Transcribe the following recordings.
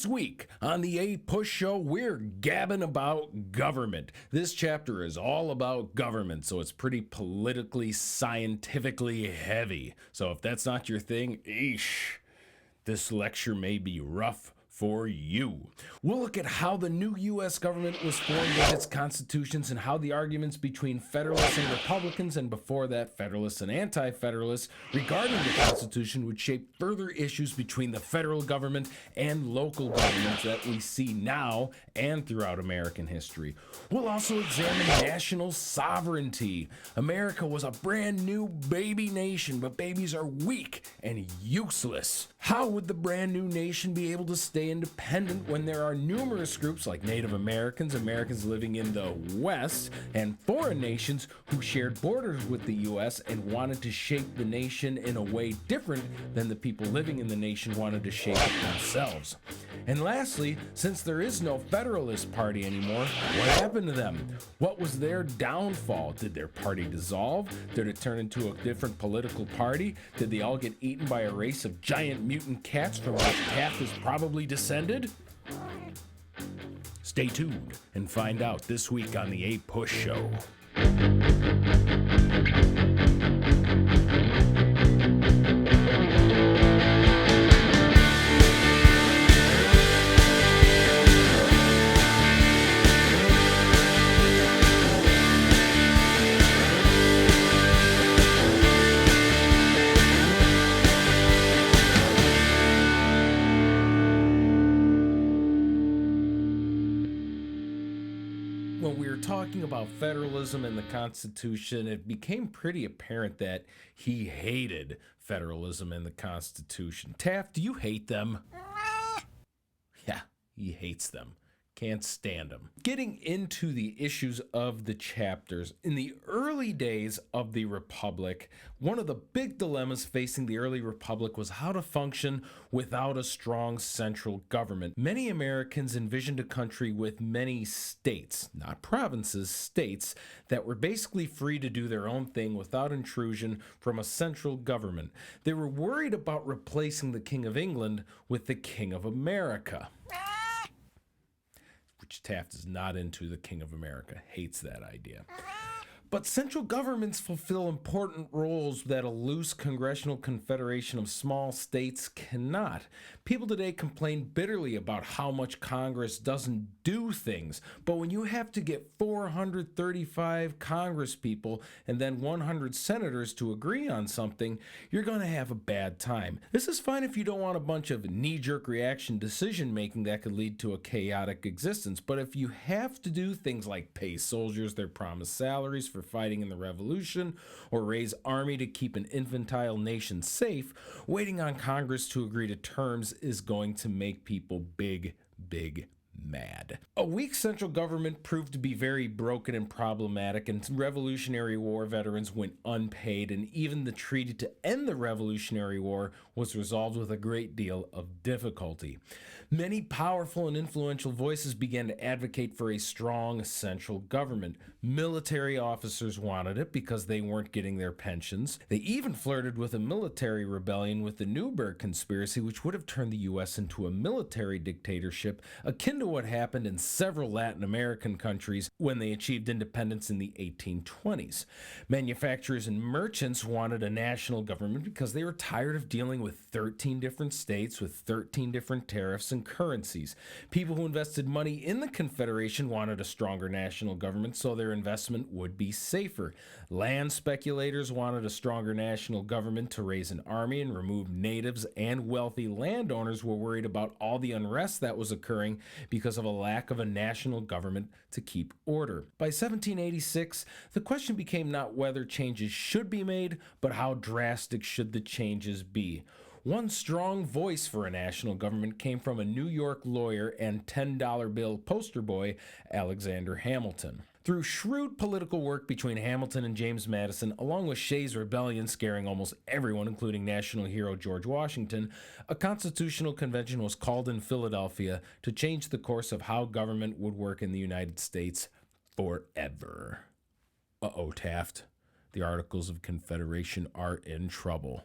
This week on the APUSHow, we're gabbing about government. This chapter is all about government, so it's pretty politically, scientifically heavy. So if that's not your thing, eesh, this lecture may be rough for you. We'll look at how the new U.S. government was formed with its constitutions and how the arguments between Federalists and Republicans, and before that Federalists and Anti-Federalists, regarding the Constitution would shape further issues between the federal government and local governments that we see now and throughout American history. We'll also examine national sovereignty. America was a brand new baby nation, but babies are weak and useless. How would the brand new nation be able to stay independent when there are numerous groups like Native Americans, Americans living in the West, and foreign nations who shared borders with the U.S. and wanted to shape the nation in a way different than the people living in the nation wanted to shape it themselves? And lastly, since there is no Federalist Party anymore, what happened to them? What was their downfall? Did their party dissolve? Did it turn into a different political party? Did they all get eaten by a race of giant mutant cats from which Taft is probably descended? Stay tuned and find out this week on the APUSHow. When we were talking about federalism and the Constitution, it became pretty apparent that he hated federalism and the Constitution. Taft, do you hate them? Yeah, he hates them. Can't stand them. Getting into the issues of the chapters, in the early days of the Republic, one of the big dilemmas facing the early Republic was how to function without a strong central government. Many Americans envisioned a country with many states, not provinces, states, that were basically free to do their own thing without intrusion from a central government. They were worried about replacing the King of England with the King of America. Which Taft is not into. The King of America hates that idea. But central governments fulfill important roles that a loose congressional confederation of small states cannot. People today complain bitterly about how much Congress doesn't do things, but when you have to get 435 Congress people and then 100 senators to agree on something, you're going to have a bad time. This is fine if you don't want a bunch of knee-jerk reaction decision-making that could lead to a chaotic existence, but if you have to do things like pay soldiers their promised salaries for fighting in the revolution, or raise army to keep an infantile nation safe, waiting on Congress to agree to terms is going to make people big mad. A weak central government proved to be very broken and problematic, and Revolutionary War veterans went unpaid, and even the treaty to end the Revolutionary War was resolved with a great deal of difficulty. Many powerful and influential voices began to advocate for a strong central government. Military officers wanted it because they weren't getting their pensions. They even flirted with a military rebellion with the Nuremberg Conspiracy, which would have turned the U.S. into a military dictatorship, akin to what happened in several Latin American countries when they achieved independence in the 1820s. Manufacturers and merchants wanted a national government because they were tired of dealing with 13 different states with 13 different tariffs and currencies. People who invested money in the Confederation wanted a stronger national government so their investment would be safer. Land speculators wanted a stronger national government to raise an army and remove natives, and wealthy landowners were worried about all the unrest that was occurring because of a lack of a national government to keep order. By 1786, the question became not whether changes should be made, but how drastic should the changes be. One strong voice for a national government came from a New York lawyer and $10 bill poster boy, Alexander Hamilton. Through shrewd political work between Hamilton and James Madison, along with Shays' Rebellion scaring almost everyone, including national hero George Washington, a constitutional convention was called in Philadelphia to change the course of how government would work in the United States forever. Uh-oh, Taft. The Articles of Confederation are in trouble.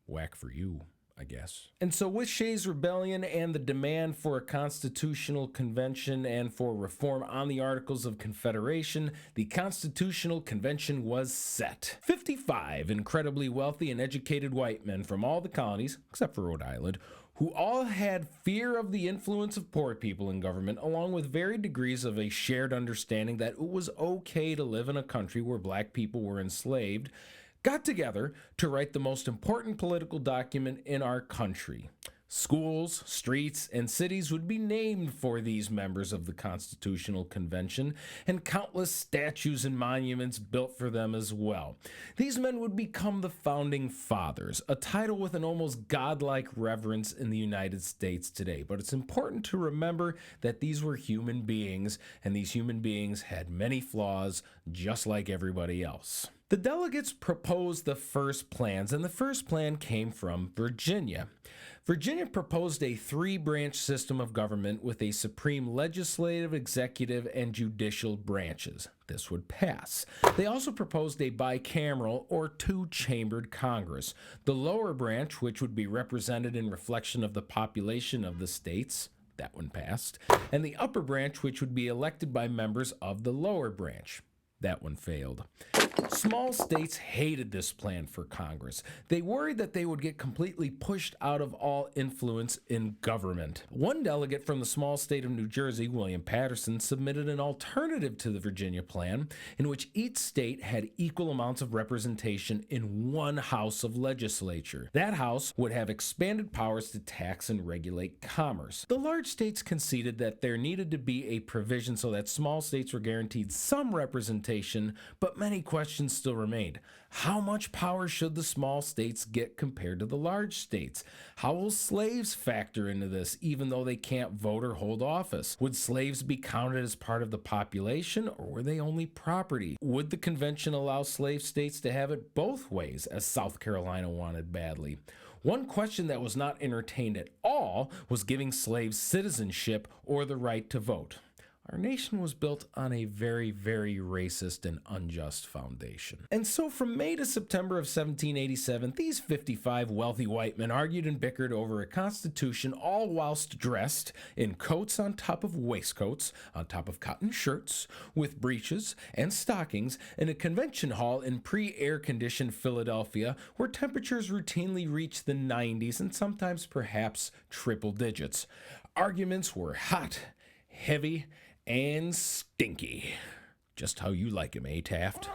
Whack for you. I guess. And so with Shays' Rebellion and the demand for a constitutional convention and for reform on the Articles of Confederation, the Constitutional Convention was set. 55 incredibly wealthy and educated white men from all the colonies, except for Rhode Island, who all had fear of the influence of poor people in government, along with varied degrees of a shared understanding that it was okay to live in a country where black people were enslaved, got together to write the most important political document in our country. Schools, streets, and cities would be named for these members of the Constitutional Convention, and countless statues and monuments built for them as well. These men would become the Founding Fathers, a title with an almost godlike reverence in the United States today. But it's important to remember that these were human beings, and these human beings had many flaws, just like everybody else. The delegates proposed the first plans, and the first plan came from Virginia. Virginia proposed a three-branch system of government with a supreme legislative, executive, and judicial branches. This would pass. They also proposed a bicameral or two-chambered Congress. The lower branch, which would be represented in reflection of the population of the states, that one passed, and the upper branch, which would be elected by members of the lower branch. That one failed. Small states hated this plan for Congress. They worried that they would get completely pushed out of all influence in government. One delegate from the small state of New Jersey, William Patterson, submitted an alternative to the Virginia plan in which each state had equal amounts of representation in one house of legislature. That house would have expanded powers to tax and regulate commerce. The large states conceded that there needed to be a provision so that small states were guaranteed some representation, but many questions still remained. How much power should the small states get compared to the large states? How will slaves factor into this, even though they can't vote or hold office? Would slaves be counted as part of the population, or were they only property? Would the convention allow slave states to have it both ways, as South Carolina wanted badly? One question that was not entertained at all was giving slaves citizenship or the right to vote. Our nation was built on a very, very racist and unjust foundation. And so from May to September of 1787, these 55 wealthy white men argued and bickered over a constitution, all whilst dressed in coats on top of waistcoats, on top of cotton shirts, with breeches and stockings, in a convention hall in pre-air-conditioned Philadelphia, where temperatures routinely reached the 90s and sometimes perhaps triple digits. Arguments were hot, heavy, and stinky. Just how you like him, eh, Taft?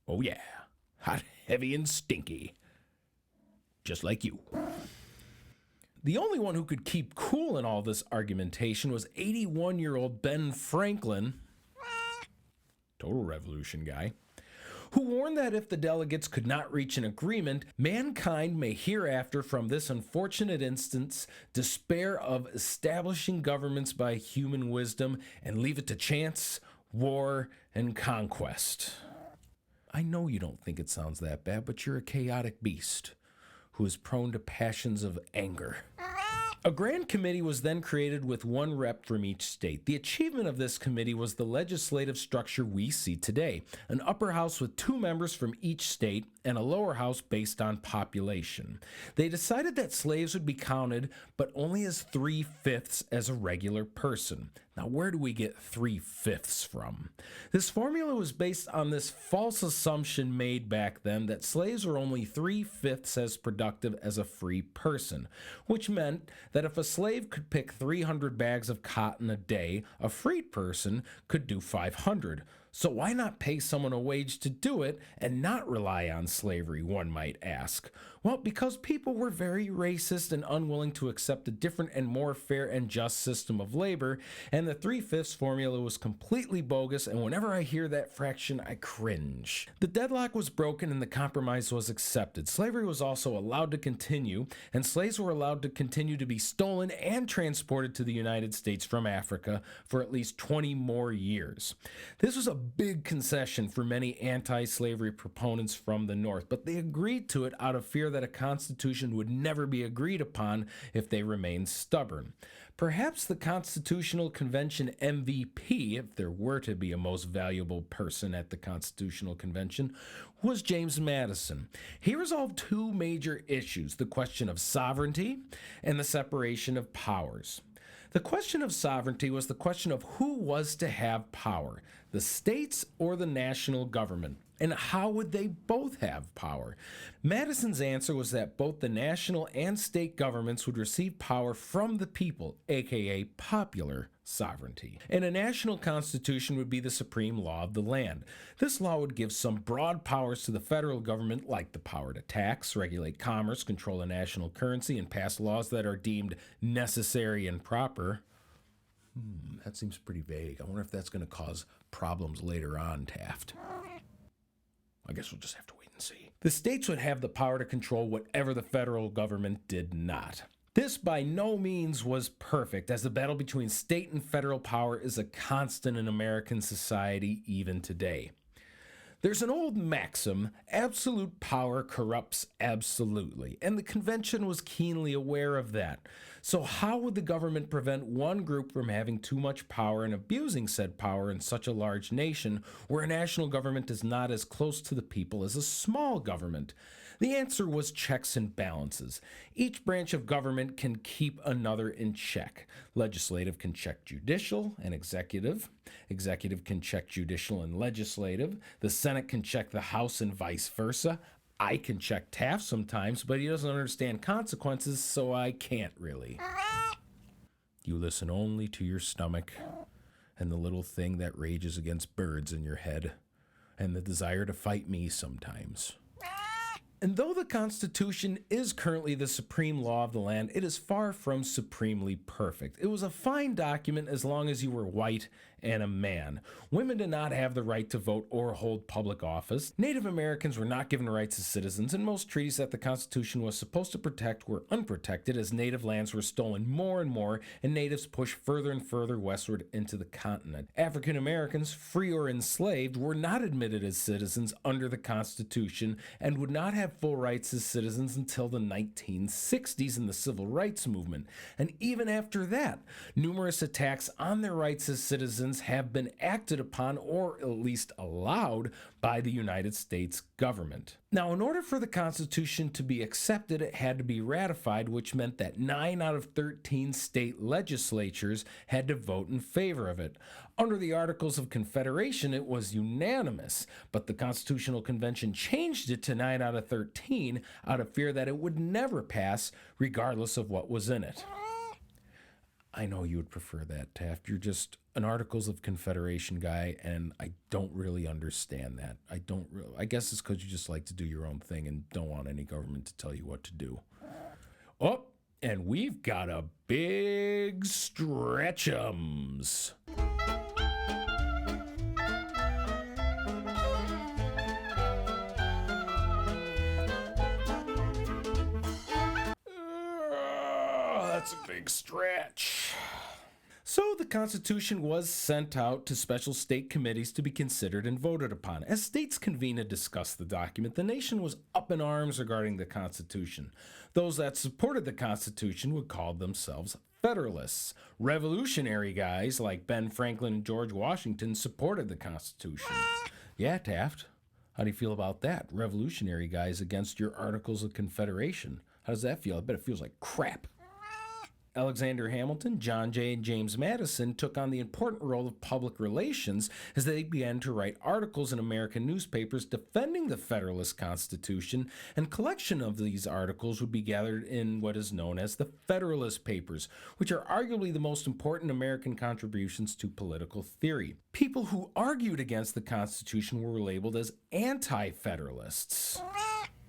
Oh yeah, hot, heavy, and stinky. Just like you. The only one who could keep cool in all this argumentation was 81-year-old Ben Franklin, total revolution guy, who warned that if the delegates could not reach an agreement, mankind may hereafter from this unfortunate instance despair of establishing governments by human wisdom and leave it to chance, war, and conquest. I know you don't think it sounds that bad, but you're a chaotic beast who is prone to passions of anger. A grand committee was then created with one rep from each state. The achievement of this committee was the legislative structure we see today, an upper house with 2 members from each state and a lower house based on population. They decided that slaves would be counted, but only as 3/5 as a regular person. Now, where do we get 3/5 from? This formula was based on this false assumption made back then that slaves were only 3/5 as productive as a free person, which meant that if a slave could pick 300 bags of cotton a day, a freed person could do 500. So why not pay someone a wage to do it and not rely on slavery, one might ask? Well, because people were very racist and unwilling to accept a different and more fair and just system of labor, and the 3/5 formula was completely bogus, and whenever I hear that fraction, I cringe. The deadlock was broken and the compromise was accepted. Slavery was also allowed to continue, and slaves were allowed to continue to be stolen and transported to the United States from Africa for at least 20 more years. This was a big concession for many anti-slavery proponents from the North, but they agreed to it out of fear that that a constitution would never be agreed upon if they remained stubborn. Perhaps the Constitutional Convention MVP, if there were to be a most valuable person at the Constitutional Convention, was James Madison. He resolved two major issues, the question of sovereignty and the separation of powers. The question of sovereignty was the question of who was to have power, the states or the national government, and how would they both have power? Madison's answer was that both the national and state governments would receive power from the people, aka popular sovereignty, and a national constitution would be the supreme law of the land. This law would give some broad powers to the federal government, like the power to tax, regulate commerce, control the national currency, and pass laws that are deemed necessary and proper. That seems pretty vague. I wonder if that's going to cause problems later on, Taft. I guess we'll just have to wait and see. The states would have the power to control whatever the federal government did not. This by no means was perfect, as the battle between state and federal power is a constant in American society even today. There's an old maxim, absolute power corrupts absolutely, and the convention was keenly aware of that. So how would the government prevent one group from having too much power and abusing said power in such a large nation where a national government is not as close to the people as a small government? The answer was checks and balances. Each branch of government can keep another in check. Legislative can check judicial and executive. Executive can check judicial and legislative. The Senate can check the House and vice versa. I can check Taft sometimes, but he doesn't understand consequences, so I can't really. You listen only to your stomach and the little thing that rages against birds in your head and the desire to fight me sometimes. And though the Constitution is currently the supreme law of the land, it is far from supremely perfect. It was a fine document as long as you were white and a man. Women did not have the right to vote or hold public office. Native Americans were not given rights as citizens, and most treaties that the Constitution was supposed to protect were unprotected as native lands were stolen more and more, and natives pushed further and further westward into the continent. African Americans, free or enslaved, were not admitted as citizens under the Constitution and would not have full rights as citizens until the 1960s in the Civil Rights Movement. And even after that, numerous attacks on their rights as citizens have been acted upon or at least allowed by the United States government. Now, in order for the Constitution to be accepted, it had to be ratified, which meant that 9 out of 13 state legislatures had to vote in favor of it. Under the Articles of Confederation, it was unanimous, but the Constitutional Convention changed it to 9 out of 13 out of fear that it would never pass, regardless of what was in it. I know you would prefer that, Taft. You're just an Articles of Confederation guy, and I don't really understand that. I guess it's because you just like to do your own thing and don't want any government to tell you what to do. Oh, and we've got a big stretchums. That's a big stretch. So the Constitution was sent out to special state committees to be considered and voted upon. As states convened to discuss the document, the nation was up in arms regarding the Constitution. Those that supported the Constitution would call themselves Federalists. Revolutionary guys like Ben Franklin and George Washington supported the Constitution. Yeah, Taft, how do you feel about that? Revolutionary guys against your Articles of Confederation. How does that feel? I bet it feels like crap. Alexander Hamilton, John Jay, and James Madison took on the important role of public relations as they began to write articles in American newspapers defending the Federalist Constitution, and collection of these articles would be gathered in what is known as the Federalist Papers, which are arguably the most important American contributions to political theory. People who argued against the Constitution were labeled as anti-Federalists.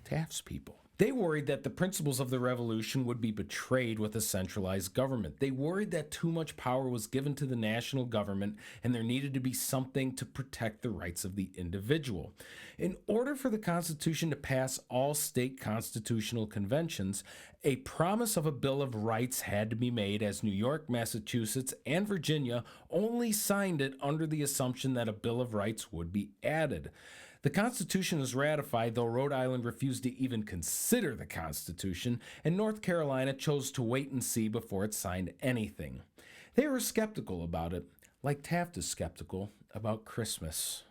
Taft's people. They worried that the principles of the revolution would be betrayed with a centralized government. They worried that too much power was given to the national government and there needed to be something to protect the rights of the individual. In order for the Constitution to pass all state constitutional conventions, a promise of a Bill of Rights had to be made, as New York, Massachusetts, and Virginia only signed it under the assumption that a Bill of Rights would be added. The Constitution was ratified, though Rhode Island refused to even consider the Constitution, and North Carolina chose to wait and see before it signed anything. They were skeptical about it, like Taft is skeptical about Christmas.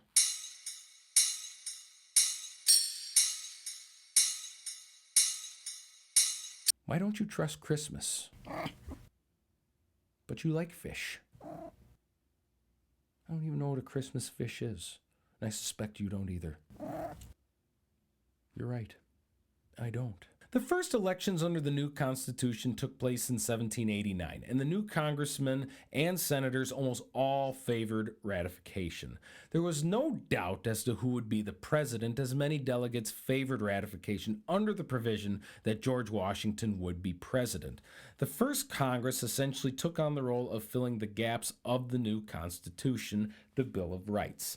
Why don't you trust Christmas? But you like fish. I don't even know what a Christmas fish is. And I suspect you don't either. You're right. I don't. The first elections under the new Constitution took place in 1789, and the new congressmen and senators almost all favored ratification. There was no doubt as to who would be the president, as many delegates favored ratification under the provision that George Washington would be president. The first Congress essentially took on the role of filling the gaps of the new Constitution, the Bill of Rights.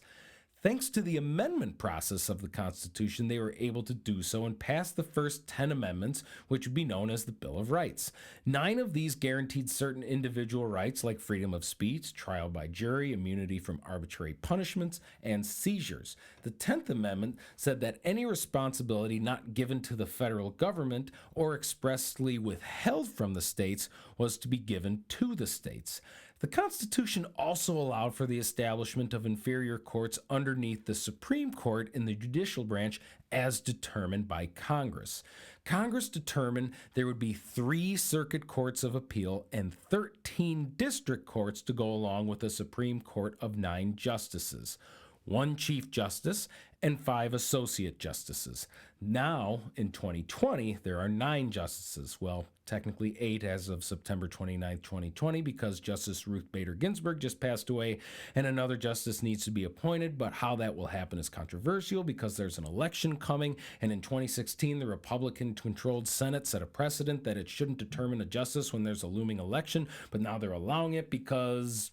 Thanks to the amendment process of the Constitution, they were able to do so and pass the first 10 amendments, which would be known as the Bill of Rights. 9 of these guaranteed certain individual rights like freedom of speech, trial by jury, immunity from arbitrary punishments, and seizures. The 10th Amendment said that any responsibility not given to the federal government or expressly withheld from the states was to be given to the states. The Constitution also allowed for the establishment of inferior courts underneath the Supreme Court in the judicial branch as determined by Congress. Congress determined there would be 3 circuit courts of appeal and 13 district courts to go along with a Supreme Court of 9 justices, 1 Chief Justice, and 5 Associate Justices. Now, in 2020, there are 9 justices. Well, technically 8 as of September 29, 2020, because Justice Ruth Bader Ginsburg just passed away and another justice needs to be appointed, but how that will happen is controversial because there's an election coming, and in 2016, the Republican-controlled Senate set a precedent that it shouldn't determine a justice when there's a looming election, but now they're allowing it because...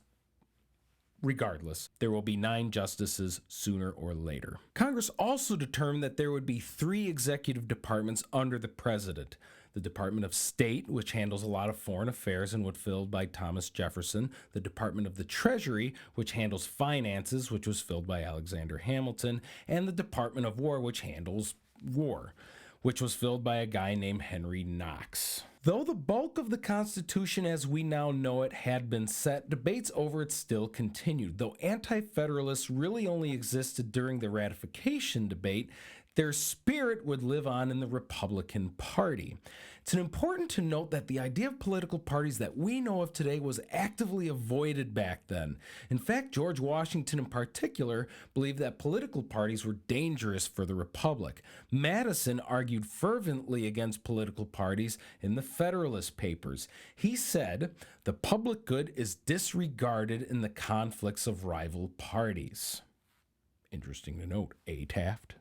Regardless, there will be 9 justices sooner or later. Congress also determined that there would be 3 executive departments under the president. The Department of State, which handles a lot of foreign affairs and was filled by Thomas Jefferson. The Department of the Treasury, which handles finances, which was filled by Alexander Hamilton. And the Department of War, which handles war, which was filled by a guy named Henry Knox. Though the bulk of the Constitution as we now know it had been set, debates over it still continued. Though anti-federalists really only existed during the ratification debate, their spirit would live on in the Republican Party. It's important to note that the idea of political parties that we know of today was actively avoided back then. In fact, George Washington in particular believed that political parties were dangerous for the Republic. Madison argued fervently against political parties in the Federalist Papers. He said, "The public good is disregarded in the conflicts of rival parties." Interesting to note, Taft.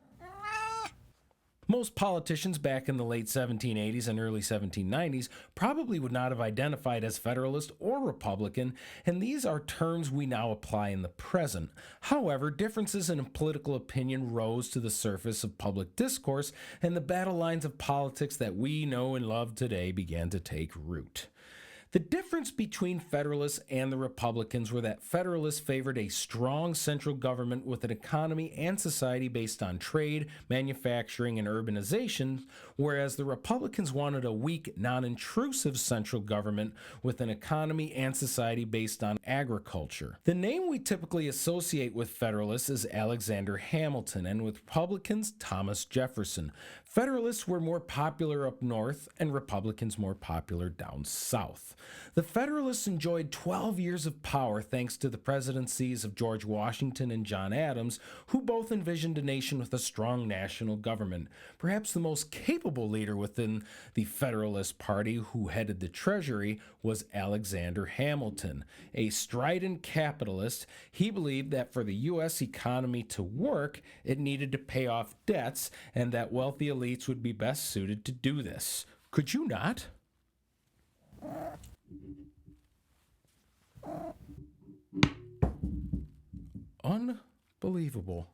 Most politicians back in the late 1780s and early 1790s probably would not have identified as Federalist or Republican, and these are terms we now apply in the present. However, differences in political opinion rose to the surface of public discourse, and the battle lines of politics that we know and love today began to take root. The difference between Federalists and the Republicans were that Federalists favored a strong central government with an economy and society based on trade, manufacturing, and urbanization, whereas the Republicans wanted a weak, non-intrusive central government with an economy and society based on agriculture. The name we typically associate with Federalists is Alexander Hamilton, and with Republicans, Thomas Jefferson. Federalists were more popular up north, and Republicans more popular down south. The Federalists enjoyed 12 years of power thanks to the presidencies of George Washington and John Adams, who both envisioned a nation with a strong national government. Perhaps the most capable leader within the Federalist Party who headed the Treasury was Alexander Hamilton. A strident capitalist, he believed that for the U.S. economy to work, it needed to pay off debts, and that wealthy elites would be best suited to do this. Could you not? Unbelievable.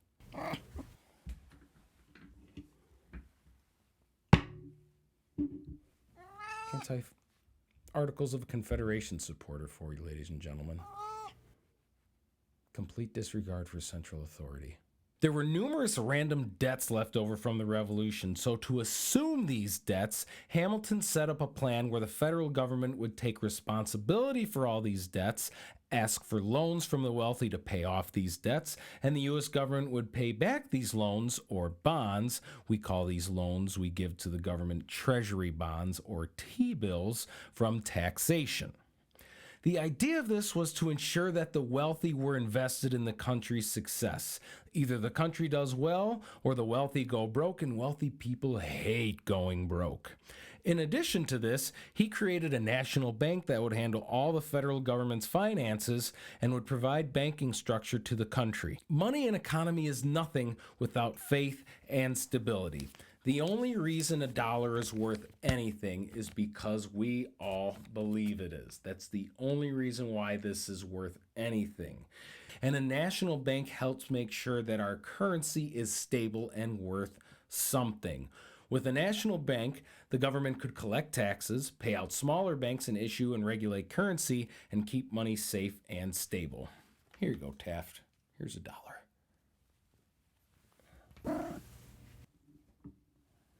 Articles of Confederation supporter for you, ladies and gentlemen. Complete disregard for central authority. There were numerous random debts left over from the Revolution, so to assume these debts, Hamilton set up a plan where the federal government would take responsibility for all these debts, ask for loans from the wealthy to pay off these debts, and the U.S. government would pay back these loans or bonds. We call these loans we give to the government treasury bonds or T-bills from taxation. The idea of this was to ensure that the wealthy were invested in the country's success. Either the country does well or the wealthy go broke, and wealthy people hate going broke. In addition to this, he created a national bank that would handle all the federal government's finances and would provide banking structure to the country. Money and economy is nothing without faith and stability. The only reason a dollar is worth anything is because we all believe it is. That's the only reason why this is worth anything. And a national bank helps make sure that our currency is stable and worth something. With a national bank, the government could collect taxes, pay out smaller banks, and issue and regulate currency and keep money safe and stable. Here you go, Taft. Here's $1.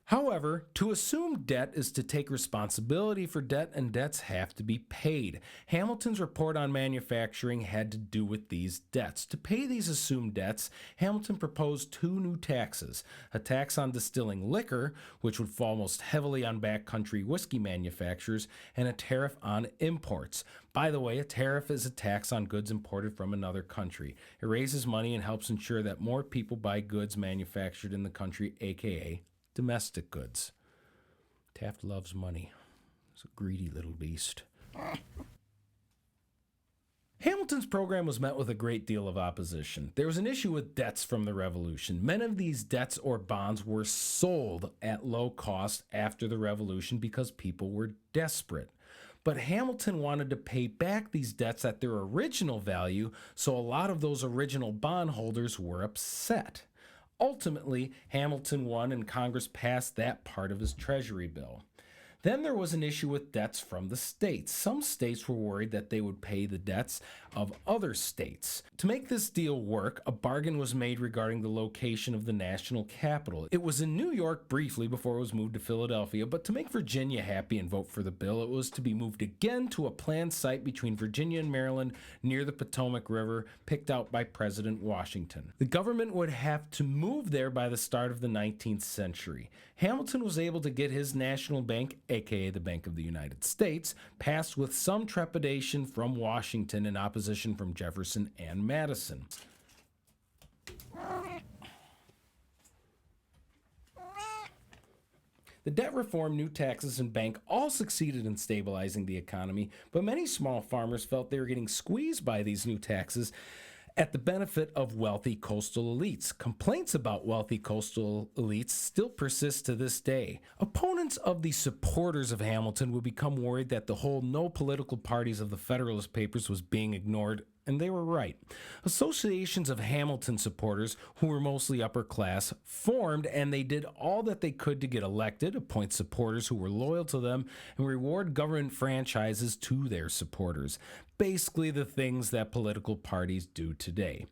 However, to assume debt is to take responsibility for debt, and debts have to be paid. Hamilton's report on manufacturing had to do with these debts. To pay these assumed debts, Hamilton proposed 2 new taxes: a tax on distilling liquor, which would fall most heavily on backcountry whiskey manufacturers, and a tariff on imports. By the way, a tariff is a tax on goods imported from another country. It raises money and helps ensure that more people buy goods manufactured in the country, aka domestic goods. Taft loves money. He's a greedy little beast. Hamilton's program was met with a great deal of opposition. There was an issue with debts from the Revolution. Many of these debts or bonds were sold at low cost after the Revolution because people were desperate. But Hamilton wanted to pay back these debts at their original value, so a lot of those original bondholders were upset. Ultimately, Hamilton won and Congress passed that part of his Treasury bill. Then there was an issue with debts from the states. Some states were worried that they would pay the debts of other states. To make this deal work, a bargain was made regarding the location of the national capital. It was in New York briefly before it was moved to Philadelphia, but to make Virginia happy and vote for the bill, it was to be moved again to a planned site between Virginia and Maryland near the Potomac River, picked out by President Washington. The government would have to move there by the start of the 19th century. Hamilton was able to get his national bank, aka the Bank of the United States, passed with some trepidation from Washington and opposition from Jefferson and Madison. The debt reform, new taxes, and bank all succeeded in stabilizing the economy, but many small farmers felt they were getting squeezed by these new taxes at the benefit of wealthy coastal elites. Complaints about wealthy coastal elites still persist to this day. Opponents of the supporters of Hamilton would become worried that the whole no political parties of the Federalist Papers was being ignored, and they were right. Associations of Hamilton supporters, who were mostly upper class, formed, and they did all that they could to get elected, appoint supporters who were loyal to them, and reward government franchises to their supporters. Basically the things that political parties do today.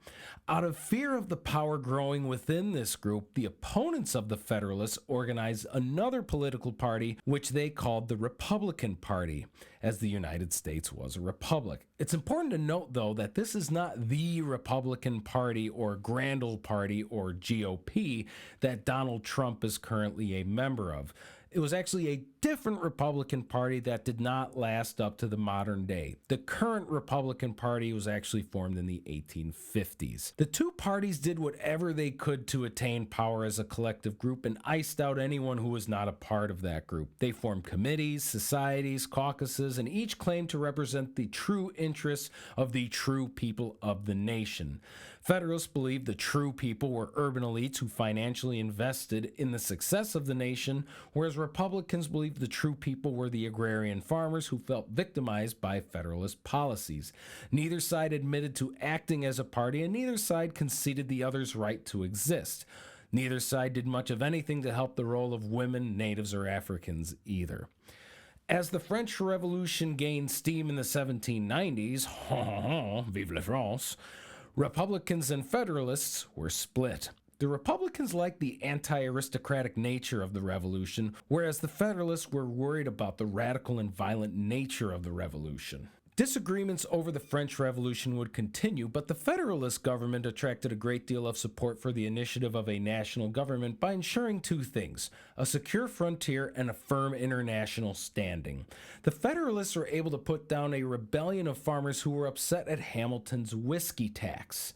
Out of fear of the power growing within this group, the opponents of the Federalists organized another political party, which they called the Republican Party, as the United States was a republic. It's important to note, though, that this is not the Republican Party or Grand Old Party or GOP that Donald Trump is currently a member of. It was actually a different Republican Party that did not last up to the modern day. The current Republican Party was actually formed in the 1850s. The two parties did whatever they could to attain power as a collective group and iced out anyone who was not a part of that group. They formed committees, societies, caucuses, and each claimed to represent the true interests of the true people of the nation. Federalists believed the true people were urban elites who financially invested in the success of the nation, whereas Republicans believed the true people were the agrarian farmers who felt victimized by Federalist policies. Neither side admitted to acting as a party, and neither side conceded the other's right to exist. Neither side did much of anything to help the role of women, natives, or Africans either. As the French Revolution gained steam in the 1790s, vive la France, Republicans and Federalists were split. The Republicans liked the anti-aristocratic nature of the revolution, whereas the Federalists were worried about the radical and violent nature of the revolution. Disagreements over the French Revolution would continue, but the Federalist government attracted a great deal of support for the initiative of a national government by ensuring two things: a secure frontier and a firm international standing. The Federalists were able to put down a rebellion of farmers who were upset at Hamilton's whiskey tax.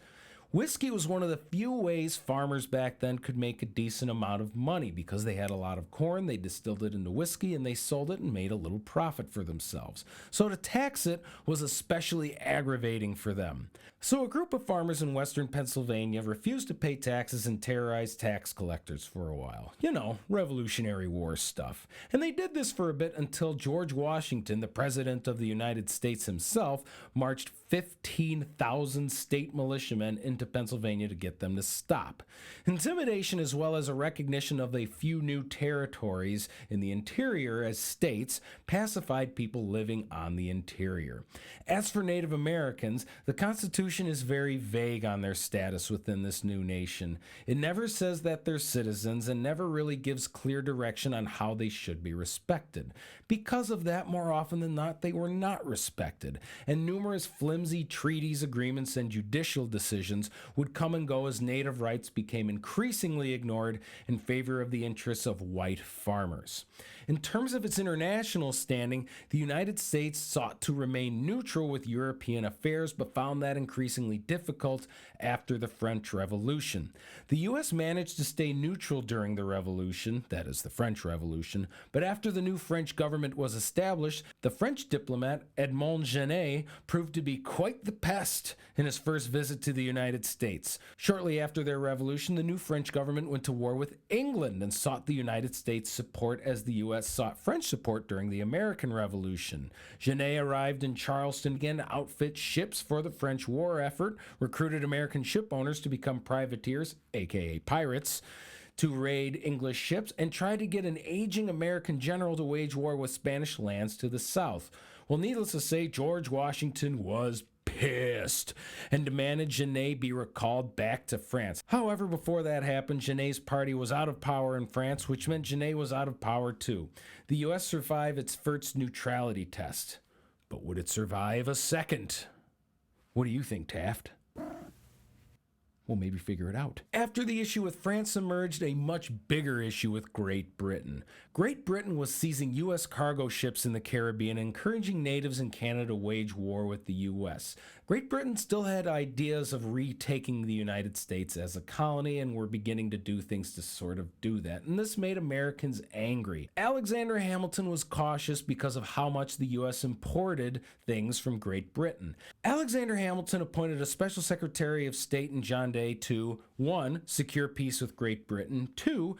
Whiskey was one of the few ways farmers back then could make a decent amount of money because they had a lot of corn, they distilled it into whiskey, and they sold it and made a little profit for themselves. So to tax it was especially aggravating for them. So a group of farmers in western Pennsylvania refused to pay taxes and terrorized tax collectors for a while. You know, Revolutionary War stuff. And they did this for a bit until George Washington, the President of the United States himself, marched 15,000 state militiamen into Pennsylvania to get them to stop. Intimidation, as well as a recognition of a few new territories in the interior as states, pacified people living on the interior. As for Native Americans, the Constitution is very vague on their status within this new nation. It never says that they're citizens and never really gives clear direction on how they should be respected. Because of that, more often than not, they were not respected, and numerous flimsy treaties, agreements, and judicial decisions would come and go as native rights became increasingly ignored in favor of the interests of white farmers. In terms of its international standing, the United States sought to remain neutral with European affairs, but found that increasingly difficult after the French Revolution. The U.S. managed to stay neutral during the Revolution, that is the French Revolution, but after the new French government was established, the French diplomat Edmond Genet proved to be quite the pest in his first visit to the United States. Shortly after their revolution, the new French government went to war with England and sought the United States support as the U.S. sought French support during the American Revolution. Genet arrived in Charleston again to outfit ships for the French war effort, recruited American ship owners to become privateers, aka pirates, to raid English ships, and tried to get an aging American general to wage war with Spanish lands to the south. Well, needless to say, George Washington was pissed and demanded Genet be recalled back to France. However, before that happened, Genet's party was out of power in France, which meant Genet was out of power too. The U.S. survived its first neutrality test. But would it survive a second? What do you think, Taft? We'll maybe figure it out. After the issue with France emerged a much bigger issue with Great Britain. Great Britain was seizing U.S. cargo ships in the Caribbean and encouraging natives in Canada to wage war with the U.S. Great Britain still had ideas of retaking the United States as a colony and were beginning to do things to sort of do that, and this made Americans angry. Alexander Hamilton was cautious because of how much the U.S. imported things from Great Britain. Alexander Hamilton appointed a special Secretary of State in John Day to 1. Secure peace with Great Britain, 2.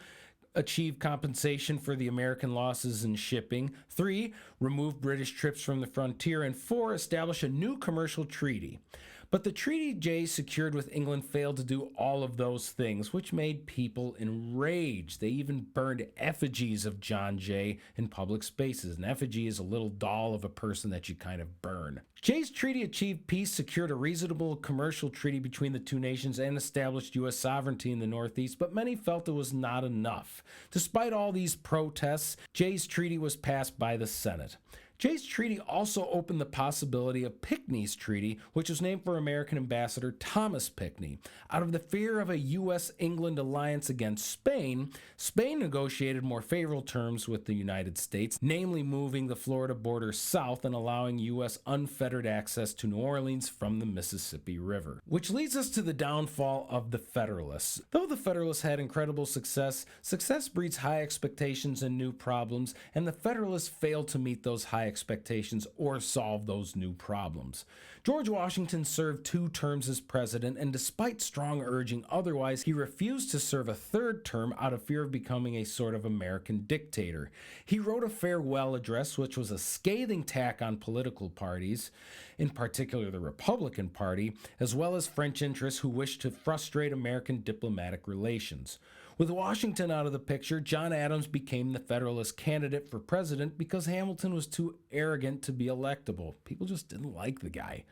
Achieve compensation for the American losses in shipping, 3. Remove British troops from the frontier, and 4. Establish a new commercial treaty. But the treaty Jay secured with England failed to do all of those things, which made people enraged. They even burned effigies of John Jay in public spaces. An effigy is a little doll of a person that you kind of burn. Jay's treaty achieved peace, secured a reasonable commercial treaty between the two nations, and established U.S. sovereignty in the Northeast, but many felt it was not enough. Despite all these protests, Jay's treaty was passed by the Senate. Jay's treaty also opened the possibility of Pinckney's treaty, which was named for American ambassador Thomas Pinckney. Out of the fear of a U.S.-England alliance against Spain, Spain negotiated more favorable terms with the United States, namely moving the Florida border south and allowing U.S. unfettered access to New Orleans from the Mississippi River. Which leads us to the downfall of the Federalists. Though the Federalists had incredible success, success breeds high expectations and new problems, and the Federalists failed to meet those high expectations or solve those new problems. George Washington served 2 terms as president, and despite strong urging otherwise, he refused to serve a 3rd term out of fear of becoming a sort of American dictator. He wrote a farewell address, which was a scathing attack on political parties, in particular the Republican Party, as well as French interests who wished to frustrate American diplomatic relations. With Washington out of the picture, John Adams became the Federalist candidate for president because Hamilton was too arrogant to be electable. People just didn't like the guy.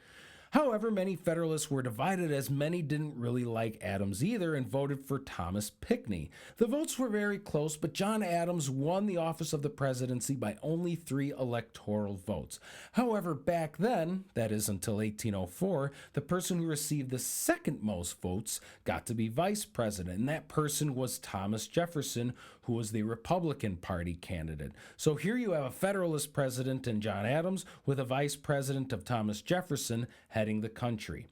However, many Federalists were divided as many didn't really like Adams either and voted for Thomas Pinckney. The votes were very close, but John Adams won the office of the presidency by only 3 electoral votes. However, back then, that is until 1804, the person who received the second most votes got to be vice president, and that person was Thomas Jefferson, who was the Republican Party candidate. So here you have a Federalist president in John Adams with a vice president of Thomas Jefferson heading the country.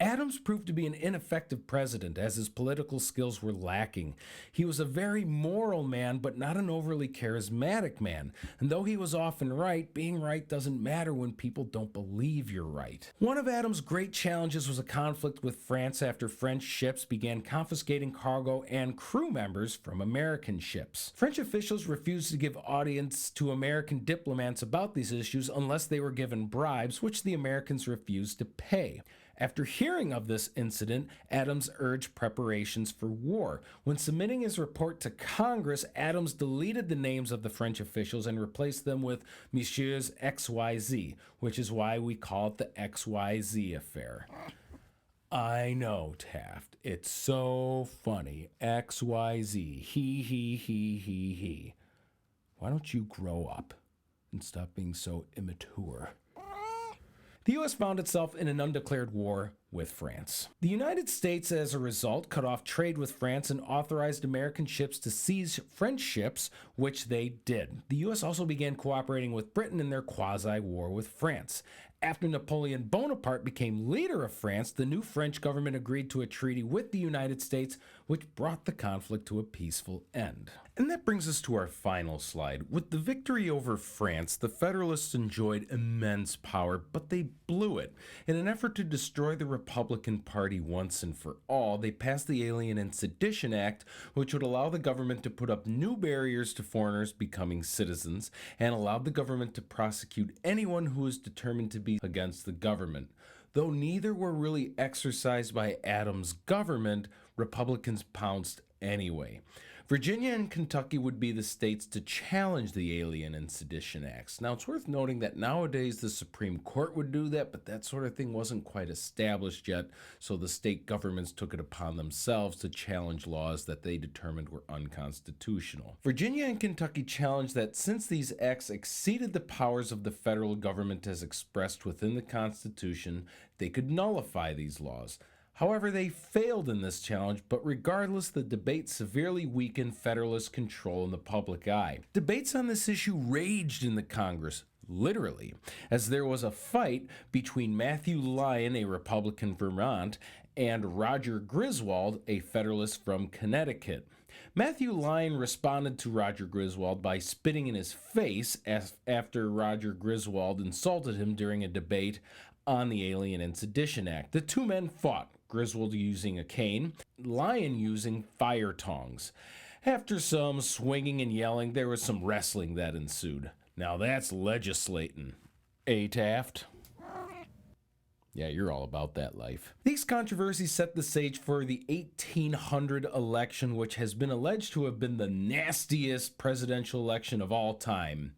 Adams proved to be an ineffective president as his political skills were lacking. He was a very moral man, but not an overly charismatic man. And though he was often right, being right doesn't matter when people don't believe you're right. One of Adams' great challenges was a conflict with France after French ships began confiscating cargo and crew members from American ships. French officials refused to give audience to American diplomats about these issues unless they were given bribes, which the Americans refused to pay. After hearing of this incident, Adams urged preparations for war. When submitting his report to Congress, Adams deleted the names of the French officials and replaced them with Messieurs XYZ, which is why we call it the XYZ affair. I know, Taft. It's so funny. XYZ. He. Why don't you grow up and stop being so immature? The U.S. found itself in an undeclared war with France. The United States, as a result, cut off trade with France and authorized American ships to seize French ships, which they did. The U.S. also began cooperating with Britain in their quasi-war with France. After Napoleon Bonaparte became leader of France, the new French government agreed to a treaty with the United States, which brought the conflict to a peaceful end. And that brings us to our final slide. With the victory over France, the Federalists enjoyed immense power, but they blew it. In an effort to destroy the Republican Party once and for all, they passed the Alien and Sedition Act, which would allow the government to put up new barriers to foreigners becoming citizens, and allowed the government to prosecute anyone who was determined to be against the government. Though neither were really exercised by Adams' government, Republicans pounced anyway. Virginia and Kentucky would be the states to challenge the Alien and Sedition Acts. Now, it's worth noting that nowadays the Supreme Court would do that, but that sort of thing wasn't quite established yet, so the state governments took it upon themselves to challenge laws that they determined were unconstitutional. Virginia and Kentucky challenged that since these acts exceeded the powers of the federal government as expressed within the Constitution, they could nullify these laws. However, they failed in this challenge, but regardless, the debate severely weakened Federalist control in the public eye. Debates on this issue raged in the Congress, literally, as there was a fight between Matthew Lyon, a Republican from Vermont, and Roger Griswold, a Federalist from Connecticut. Matthew Lyon responded to Roger Griswold by spitting in his face after Roger Griswold insulted him during a debate on the Alien and Sedition Act. The two men fought, Griswold using a cane, Lyon using fire tongs. After some swinging and yelling, there was some wrestling that ensued. Now that's legislating. Taft? Yeah, you're all about that life. These controversies set the stage for the 1800 election, which has been alleged to have been the nastiest presidential election of all time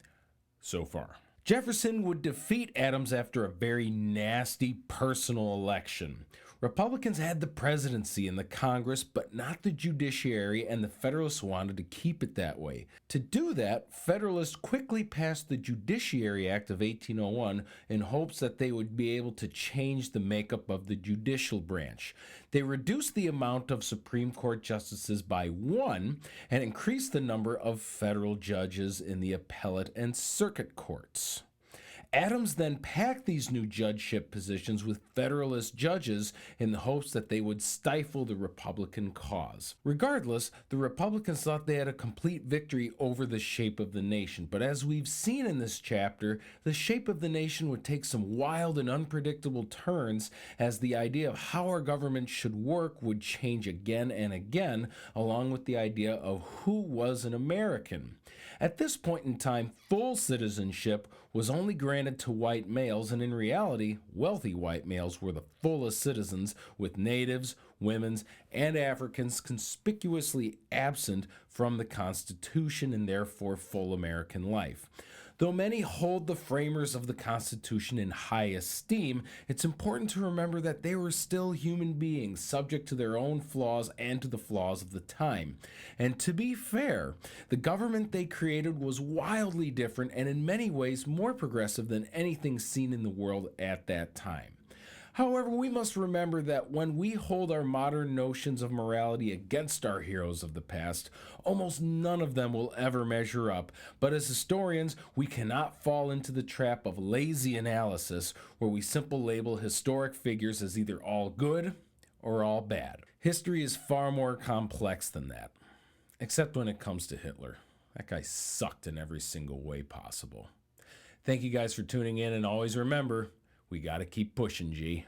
so far. Jefferson would defeat Adams after a very nasty personal election. Republicans had the presidency and the Congress, but not the judiciary, and the Federalists wanted to keep it that way. To do that, Federalists quickly passed the Judiciary Act of 1801 in hopes that they would be able to change the makeup of the judicial branch. They reduced the amount of Supreme Court justices by 1 and increased the number of federal judges in the appellate and circuit courts. Adams then packed these new judgeship positions with Federalist judges in the hopes that they would stifle the Republican cause. Regardless, the Republicans thought they had a complete victory over the shape of the nation, but as we've seen in this chapter, the shape of the nation would take some wild and unpredictable turns as the idea of how our government should work would change again and again, along with the idea of who was an American. At this point in time, full citizenship was only granted to white males, and in reality, wealthy white males were the fullest citizens, with natives, women, and Africans conspicuously absent from the Constitution and therefore full American life. Though many hold the framers of the Constitution in high esteem, it's important to remember that they were still human beings, subject to their own flaws and to the flaws of the time. And to be fair, the government they created was wildly different and in many ways more progressive than anything seen in the world at that time. However, we must remember that when we hold our modern notions of morality against our heroes of the past, almost none of them will ever measure up. But as historians, we cannot fall into the trap of lazy analysis where we simply label historic figures as either all good or all bad. History is far more complex than that, except when it comes to Hitler. That guy sucked in every single way possible. Thank you guys for tuning in, and always remember, we gotta keep pushing, G.